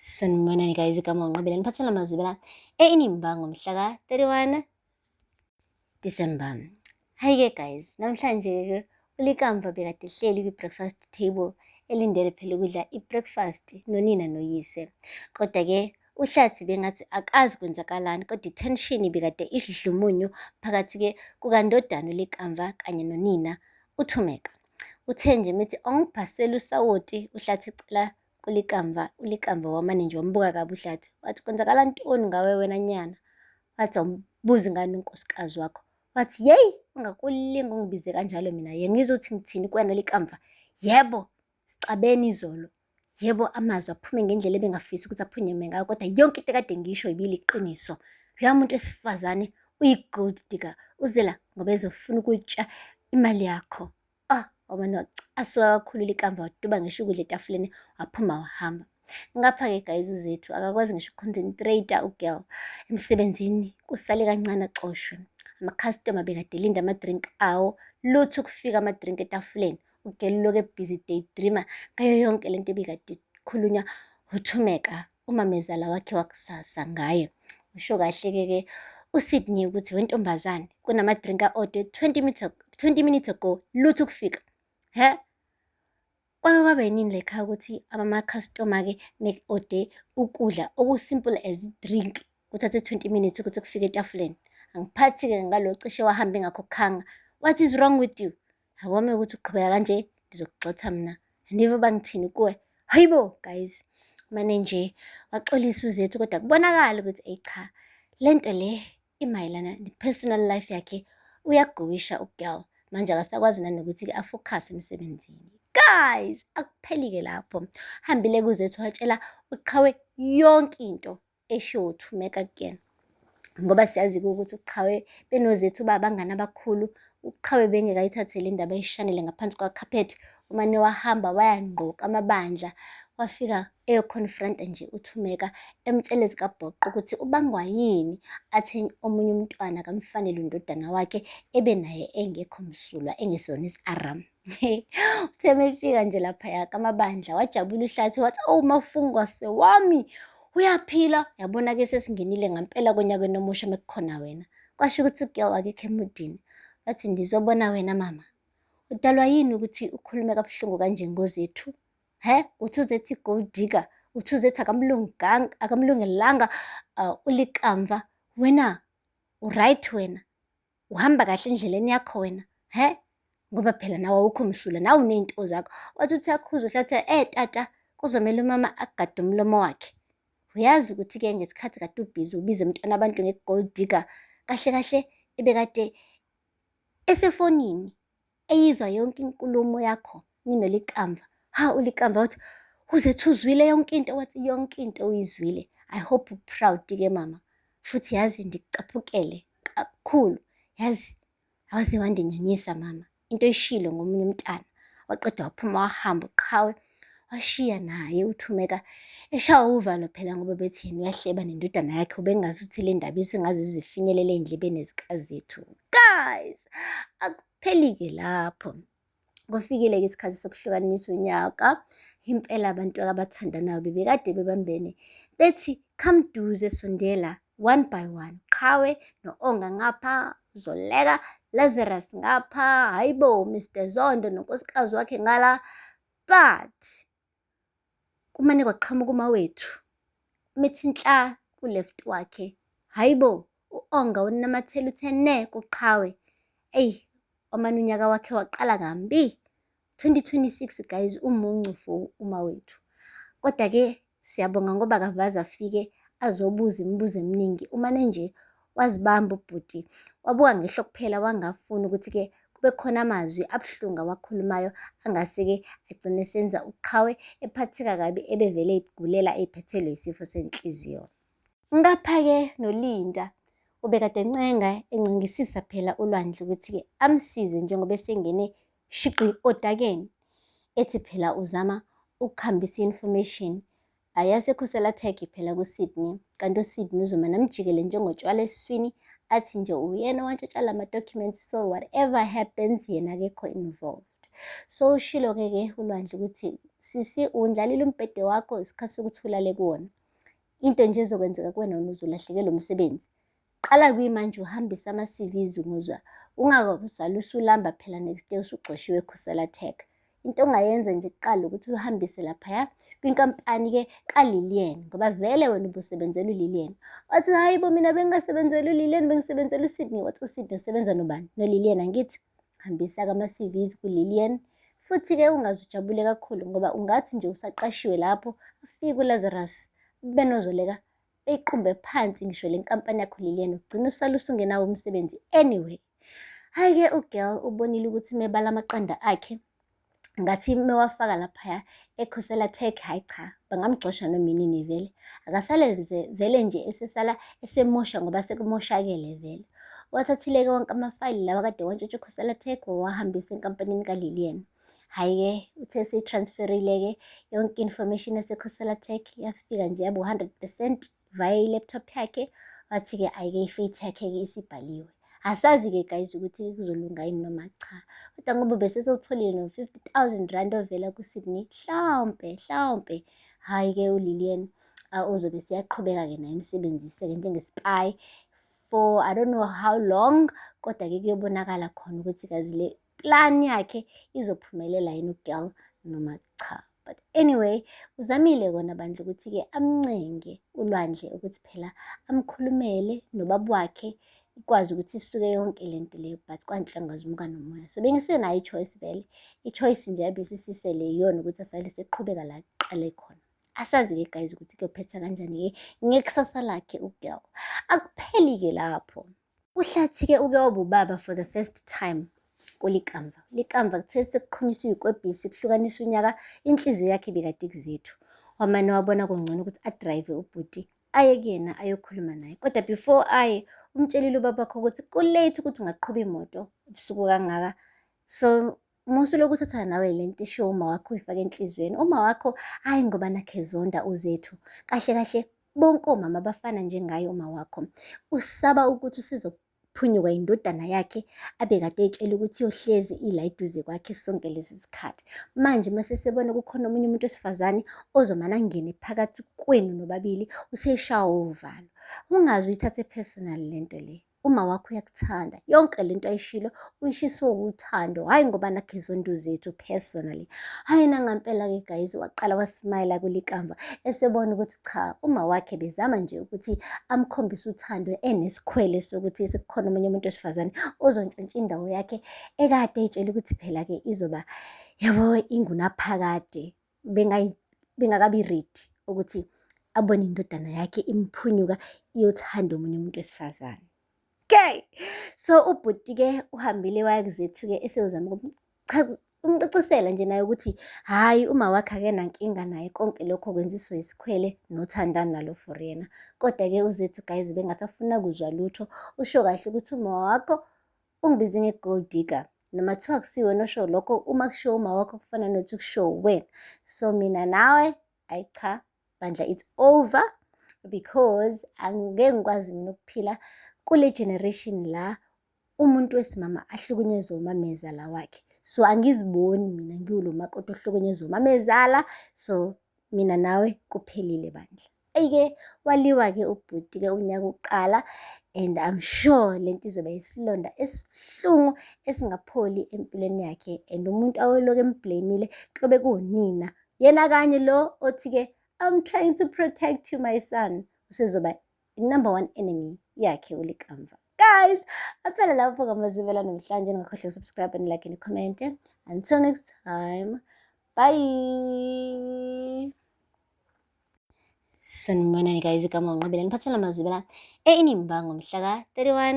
Sanibonani guys, igama uNqabela niphathela amazwi la inimba ngomhla ka-31 Disemba. Hayi-ke guys, namhlanje-ke uLikamva bekade ehleli kwi-breakfast table elindele phela ukudla i-breakfast nonina noyise. Kodwa-ke uHlathi bengathi akazi kwenzakalani, kodwa i-tension bekade idla umunyu phakathi-ke kukandodana uLikamva kanye nonina uThumeka. Uthe nje mithi ongibhasela usawoti, uHlathi ecela uLikamva wamane nje wambuka kabi uHlathi. Wathi kwenzakala ntoni ngawe wena nyana? Wathi awumbuzi ngani unkosikazi wakho? Wathi yeyi, ungakulinga ungibize kanjalo mina ngizwa uthi ngithini kuwena Likamva. Yebo, sicabene izolo. Yebo, amazwi aphume ngendlela ebengafisi ukuthi aphunyeme ngayo, kodwa yonke into kade ngisho ibiliqiniso. Loya muntu wesifazane uyi-gold digger, uzela ngoba ezofuna ukutya imali yakho. Wamane wacasuka kakhulu Likamva, waduba ngisho ukudla etafuleni, waphuma wahamba. Ngapha-ke guys zethu akakwazi ngisho ukuconcentrate ugirl emsebenzini, kusale kancane axoshwe. Amakhastoma bekade elinda amadrink awo, lutho ukufika amadrink etafuleni. Ugirl uloku ebhizi daydreamer ngayo yonke lento ebekade ikhulunywa uThumeka, umamezala wakhe wakusasa ngaye. Usho kahle-ke uSydney ukuthi wentombazane kunamadrink a-order 20 minutes ago, lutho ukufika. Kwake kwaba yinini lekhaya ukuthi amakhastoma-ke make-ode ukudla okusimple as drink kuthathe 20 minutes ukuthi kufike etafuleni. Angiphathi-ke ngalo cishe wahamba engakhokhanga. What is wrong with you? Yabona ukuthi uqhubeka kanje ngizokugxotha mina. Andiva bangithini kuwe? Hayibo guys, mane nje waxolisa uZethu, kodwa kubonakala ukuthi cha, lento le imayelana ne-personal life yakhe, uyagowisha ugirl. Manje akasakwazi nanokuthi-ke afocus emsebenzini. Guys, akupheli-ke lapho. Hambile kuZethu watshela uqhawe yonke into eshiwo uThumeka kuyena. Ngoba siyazi ukuthi uqhawe benoZethu babangani abakhulu. Uqhawe bengekayithathele indaba ayishanele ngaphansi kwakhaphethi. Umane wahamba wayangqoka amabandla, wafika eyoconfronta nje uThumeka, emtshela zikabhoqo ukuthi ubangwa yini athi omunye umntwana kamfanele undodana wakhe ebe naye engekho msulwa, engesona isi-aram. Uthe mefika nje laphaya kamabandla wajabula uHlathi, wathi mafungwase wami uyaphila. Yabona-ke sesingenile ngampela konyakeni omusha mekukhona wena. Kwasho ukuthi ugirl akekho emudini. Wathi ndizobona wena mama, udalwa yini ukuthi ukhulume kabuhlungu kanje ngoZethu? Uthi uZethu i-gold digger, uthi uZethu akamlungelanga uLikamva. Wena u-right, wena uhamba kahle endleleni yakho wena, ngoba phela nawe awukho msulwa, nawe uney'nto zakho. Wathi uthi uyakhuza uHlathi, tata, kuzomele umama agade umlomo wakhe. Uyazi ukuthi-ke ngesikhathi kade ubhizi ubize umntwana abantu nge-gold digger, kahle kahle ebekade esefonini eyizwa yonke inkulumo yakho ninoLikamva. uLikamva wathi uZethu uzwile yonke into? Wathi yonke into uyizwile. I hope u-proud-ke mama, futhi yazi ndikucaphukele kakhulu, yazi awaze wandinyanyisa mama into ishilo ngomunye umntana. Waqeda waphuma wahamba uqhawe, washiya naye uThumeka eshawa uvalo phela ngoba bethi yena uyahleba nendodana yakhe. Ubengazi ukuthi le ndaba isingaze zifinyelele ey'ndlebeni zikaZethu. Guys, akupheli-ke lapho. Kufikile-ke isikhathi sokuhlukanisa unyaka. Impela abantu abathandanayo bebekade bebambene bethi khamduze, sondela one by one. Qhawe no-Onga ngapha, Zoleka, Lazarus ngapha, hayibo Mr Zondo nonkosikazi wakhe ngala. But kumane kwaqhamuka umawethu methi nhla ku-left wakhe, hayibo u-Onga unamathela uthe ne kuqhawe. Wamane unyaka wakhe waqala kambi. 2026 guys, umuncu for umawethu. Kodwa-ke siyabonga ngoba akavaze afike azobuza imibuzo eminingi. Umane nje wazibamba ubhuti, wabuka ngehlo kuphela, wangafuni ukuthi-ke kube khona amazwi abuhlungu awakhulumayo angase-ke agcine senza uqhawe ephatheka kabi, ebevele ey'gulela ey'phethelwe isifo senhliziyo. Ngapha-ke noLinda ubekade encengisisa phela uLwandle ukuthi-ke amsize njengoba esengene shiqi odakeni, ethi phela uzama ukuhambisa i-information yasekhusela tag phela kuSydney, kanti uSydney uzoma namjikele njengotshwala esiswini, athi nje uyena wantshontsha ama-documents, so whatever happens yena akekho involved. So ushilo-ke uLwandle ukuthi sisi undlalile umbhede wakho, isikhathi sokuthi ulale kuwona. Into nje ezokwenzeka kuwena wena uzolahlekelwa umsebenzi. Qala kuyimanje uhambise ama-CVs umuzwa. Ungazali usulamba phela next day usugxoshiwe eKhosela Tech. Into ongayenza nje kuqala ukuthi uhambise laphaya kwinkampani-ke kaLillian, ngoba vele wena ubusebenzela uLillian. Wathi hayi bo, mina bengingasebenzela uLillian, bengisebenzela uSydney. Wathi uSydney usebenza nobani? NoLillian angithi? Hambisa-ke ama-CVs kuLillian. Futhi-ke ungaze ujabule kakhulu ngoba ungathi nje usaqashiwe lapho, afike uLazarus benozoleka eyiqumbe phansi ngisho le nkampani yakho Lillian, ugcina usale usungenawo umsebenzi anyway. Hhayi-ke ugirl ubonile ukuthi mebala amaqanda akhe, ngathi mewafaka laphaya eKhosela Tech, hayi cha, bangamgxosha noma inini vele. Akasale vele nje esesala esemosha ngoba sekumoshakele vele. Wathathile-ke wonke amafayili lawa kade wantshontsha eKhosela Tech wawahambisa enkampanini kaLillian. Hhayi-ke uthe seyi-transferile-ke yonke information yaseKhosela Tech yafika nje yaba 100% via i-laptop yakhe. Wathi-ke ayike i-fate yakhe-ke isibhaliwe. Asazi-ke guys ukuthi kuzolunga yini noma cha, kodwa ngoba besesewutholile no-50,000 rand ovela kuSydney, mhlawumpe hhayi-ke uLillian uzobe siyaqhubeka-ke naye emsebenzise-ke njenge-spy for I don't know how long, kodwa-ke kuyobonakala khona ukuthi kazi le plan yakhe izophumelela yini ugirl noma cha. But anyway, uzamile kona bandla ukuthi-ke amncenge uLwandle ukuthi phela amkhulumele nobaba wakhe, ikwazi ukuthi isuke yonke lento leyo, but kwanhle angazimuka nomoya. So bengisenayo i-choice vele, i-choice nje yabe sisisele iyona ukuthi asale seqhubeka la qale khona. Asazi-ke guys ukuthi kuyophetha kanjani-ke ngekusasa lakhe ugirl. Akupheli-ke lapho, uhlathi-ke uke waba ubaba for the first time kuLikamva. Likamva kuthe sekuqhunyiswa ikwebhisi kuhlukaniswa unyaka, inhliziyo yakhe ibikade kuzethu. Wamane wabona kungcono ukuthi adrayive ubhuti aye kuyena ayokhuluma naye, kodwa before aye umtshelile ubaba wakho ukuthi kulate ukuthi ungaqhuba imoto ebusuku kangaka. So musuloku uthatha nawe lento isho uma wakho uyifake enhlizweni. Uma wakho hayi ngoba nakhe zonda uzethu, kahle kahle bonke omama abafana njengaye uma wakho, usaba ukuthi usizophunyuka indodana yakhe abekade etshela ukuthi iyohlezi ila eduze kwakhe sonke lesi sikhathi. Manje mase sebona kukhona omunye umuntu wesifazane ozomana angene phakathi kwenu nobabili, useshawa uvalo. Ungaze uyithathe personal lento le. Uma wakho uyakuthanda, yonke lento ayishilo uyishiso uthando, hayi ngoba nakhe zonda zethu personally. Hayi nangampela-ke guys, waqala wasmayila kuLikamva esebona ukuthi cha, uma wakhe bezama nje ukuthi amkhombise uthando enesikhwele sokuthi sekukhona omunye umuntu wesifazane ozontshontsha indawo yakhe ekade eyitshela ukuthi phela-ke izoba yabo ingunaphakade. Bengakabi ready ukuthi abone indodana yakhe imphunyuka iyothanda omunye umuntu wesifazane. Okay, so ubhuti-ke uhambile waya kuzethu-ke eseyozama umcacisela nje naye ukuthi hhayi uma wakhe akenankinga naye konke lokho kwenziswa isikhwele nothandana nalo for yena. Kodwa-ke uzethu guys bengasafuna kuzwa lutho. Usho kahle ukuthi uma wakho ungibize nge-gold digger, noma kuthiwa akusiwe nosho lokho, uma kushiwo uma wakho kufana nokuthi kushiwo wena. So mina nawe ayi cha bandla, it's over, because angeke ngikwazi mina ukuphila kule generation la umuntu wesimama ahlukunyezwe umamezala wakhe. So angiziboni mina ngiwulo makoti ohlukunyezwe umamezala. So mina nawe kuphelile bandla. Ayike waliwa-ke ubhuti-ke unyaka uqala, and I'm sure lento izoba isilonda esihlungu esingapholi empilweni yakhe, and umuntu awoloke emblamile kube kuwunina yena kanye lo othi-ke I'm trying to protect you my son, usezoba number one enemy yakhe uLikamva. Guys, aphela lapho ngamazivela namhlanje, ningakhohlwa subscribe and like and comment. Until next time, bye. Sanibonani guys, igama uNqabile niphathela amazivela eNimba ngomhla ka 31